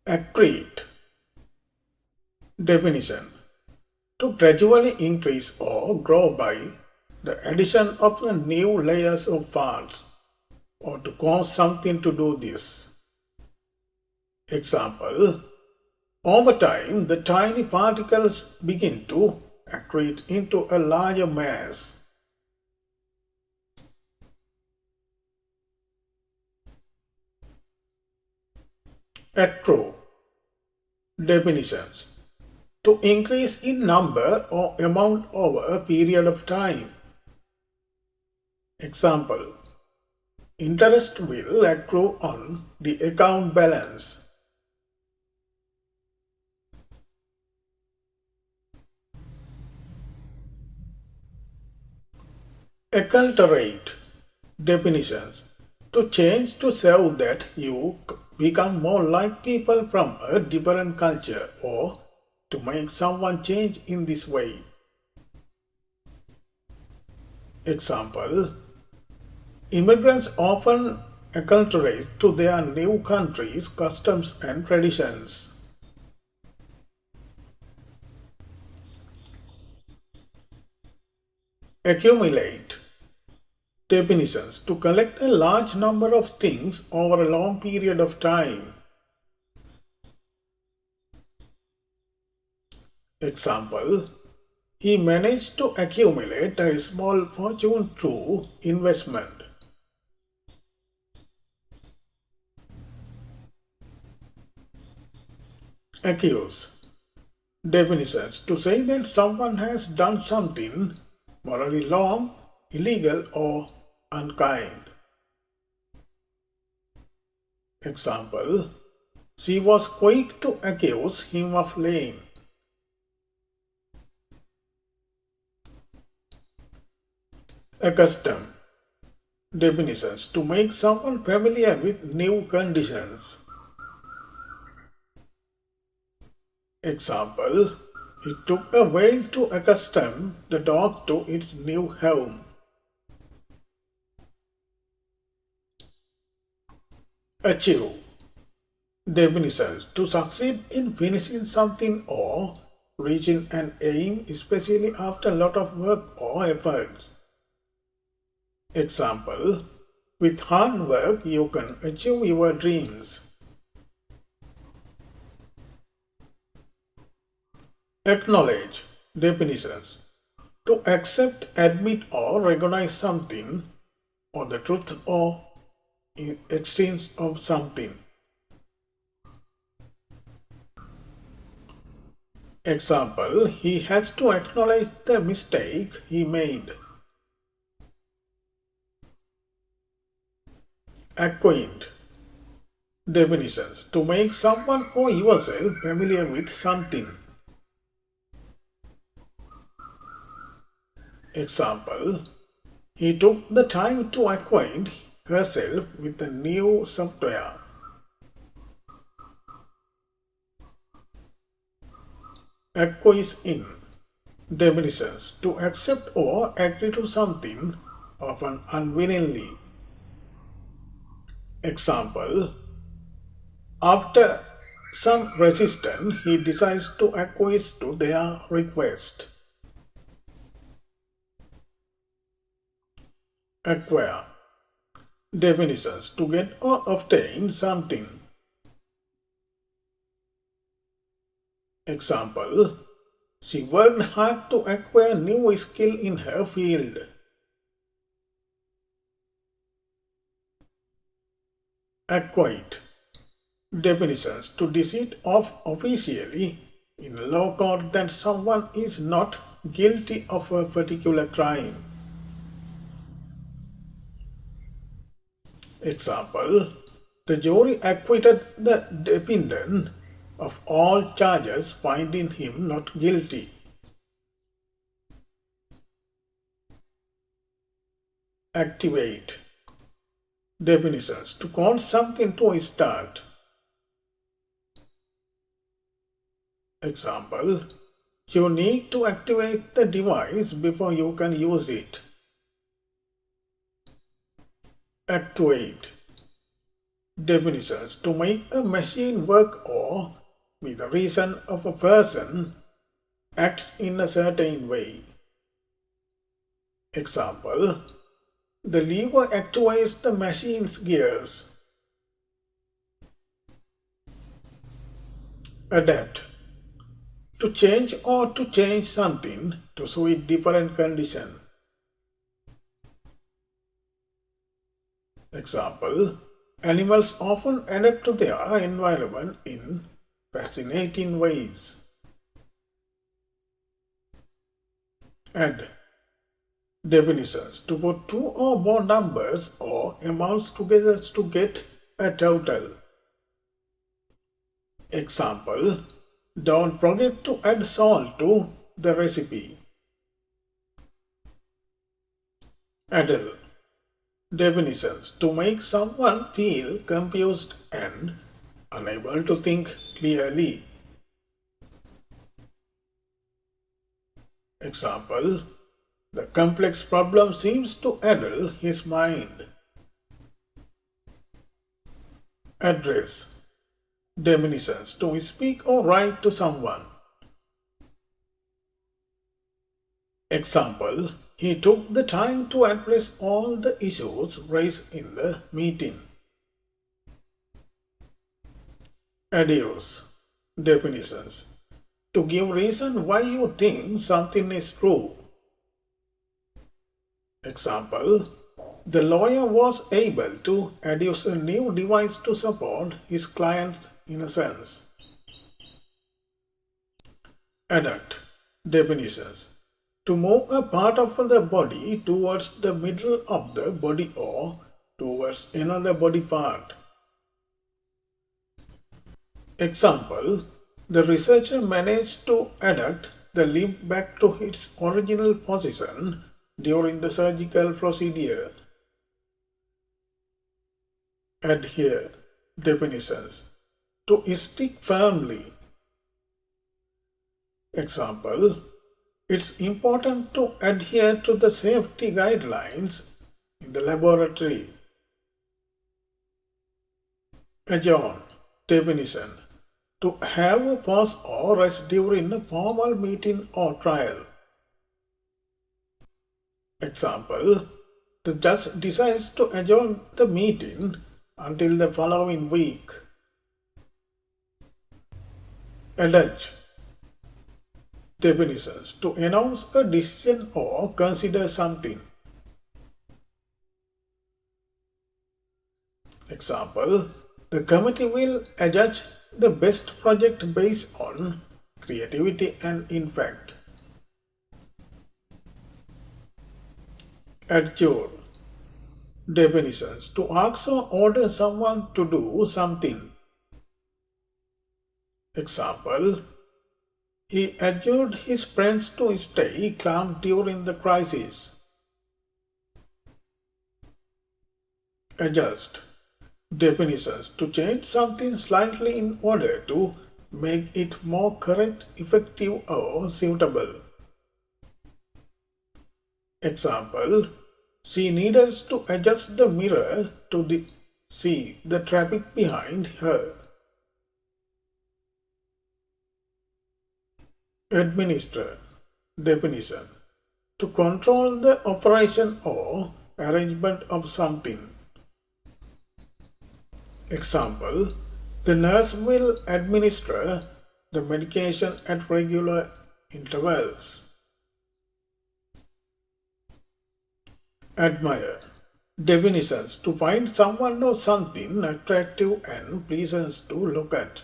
Accrete. Definition: to gradually increase or grow by the addition of new layers of parts, or to cause something to do this. Example: over time, the tiny particles begin to accrete into a larger mass. Accrue. Definitions: to increase in number or amount over a period of time. Example: interest will accrue on the account balance. Acculturate. Definitions: to change to show that you become more like people from a different culture, or to make someone change in this way. Example: immigrants often acculturate to their new country's customs and traditions. Accumulate. Definitions: to collect a large number of things over a long period of time. Example: he managed to accumulate a small fortune through investment. Accuse. Definitions: to say that someone has done something morally wrong, illegal, or unkind. Example: she was quick to accuse him of lying. Accustom. Definitions: to make someone familiar with new conditions. Example: it took a while to accustom the dog to its new home. Achieve. Definitions: to succeed in finishing something or reaching an aim, especially after a lot of work or effort. Example: with hard work you can achieve your dreams. Acknowledge. Definitions: to accept, admit, or recognize something, or the truth or existence of something. Example: he has to acknowledge the mistake he made. Acquaint. Definitions: to make someone or yourself familiar with something. Example: he took the time to acquaint herself with the new software. Acquiesce in. Definitions: to accept or agree to something, often unwillingly. Example: after some resistance, he decides to acquiesce to their request. Acquire. Definitions: to get or obtain something. Example: she worked hard to acquire new skill in her field. Acquit. Definitions: to decide of officially in law court that someone is not guilty of a particular crime. Example: the jury acquitted the defendant of all charges, finding him not guilty. Activate. Definitions: to cause something to start. Example: you need to activate the device before you can use it. Actuate. Definitions: to make a machine work or, with the reason of a person, acts in a certain way. Example: the lever actuates the machine's gears. Adapt: to change or to change something to suit different condition. Example: animals often adapt to their environment in fascinating ways. Add: definitions: to put two or more numbers or amounts together to get a total. Example: don't forget to add salt to the recipe. Addle: definitions: to make someone feel confused and unable to think clearly. Example: the complex problem seems to addle his mind. Address: definitions: to speak or write to someone. Example: he took the time to address all the issues raised in the meeting. Adduce: definitions: to give reason why you think something is true. Example: the lawyer was able to adduce a new device to support his client's innocence. Adduct: definitions: to move a part of the body towards the middle of the body or towards another body part. Example: the researcher managed to adduct the limb back to its original position during the surgical procedure. Adhere: definitions: to stick firmly. Example: it's important to adhere to the safety guidelines in the laboratory. Adjourn: definition: to have a pause or rest during a formal meeting or trial. Example: the judge decides to adjourn the meeting until the following week. Adjudge: definitions: to announce a decision or consider something. Example: the committee will adjudge the best project based on creativity and impact. Adjure: definitions: to ask or order someone to do something. Example: he adjured his friends to stay calm during the crisis. Adjust: definitions: to change something slightly in order to make it more correct, effective, or suitable. Example: she needed to adjust the mirror to see the traffic behind her. Administer: definition: to control the operation or arrangement of something. Example: the nurse will administer the medication at regular intervals. Admire: definitions: to find someone or something attractive and pleasant to look at.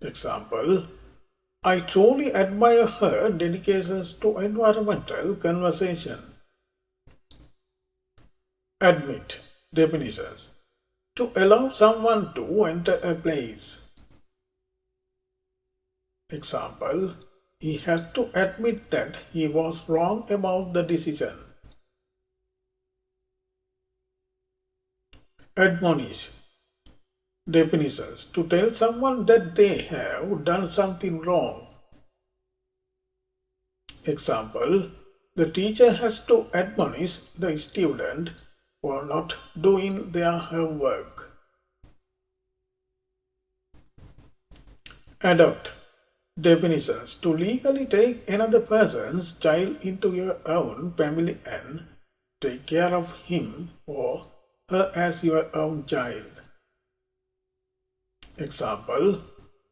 Example: I truly admire her dedications to environmental conservation. Admit: definitions: to allow someone to enter a place. Example: he had to admit that he was wrong about the decision. Admonish: definitions: to tell someone that they have done something wrong. Example: the teacher has to admonish the student for not doing their homework. Adduct. Definitions: to legally take another person's child into your own family and take care of him or her as your own child. Example: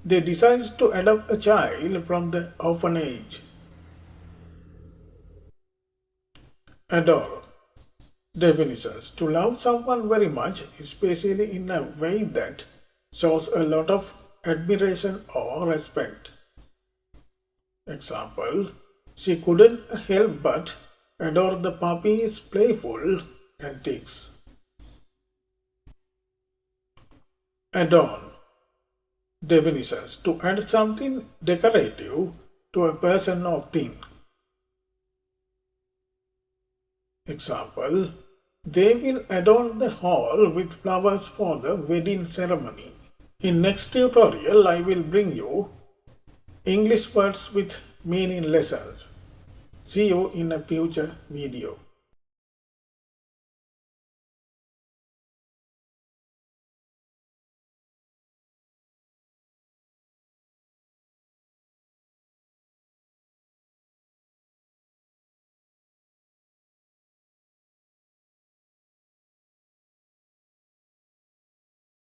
they decide to adopt a child from the orphanage. Adore. Definitions: to love someone very much, especially in a way that shows a lot of admiration or respect. Example: she couldn't help but adore the puppy's playful antics. Adorn. Definitions: to add something decorative to a person or thing. Example: they will adorn the hall with flowers for the wedding ceremony. In next tutorial, I will bring you English words with meaning lessons. See you in a future video.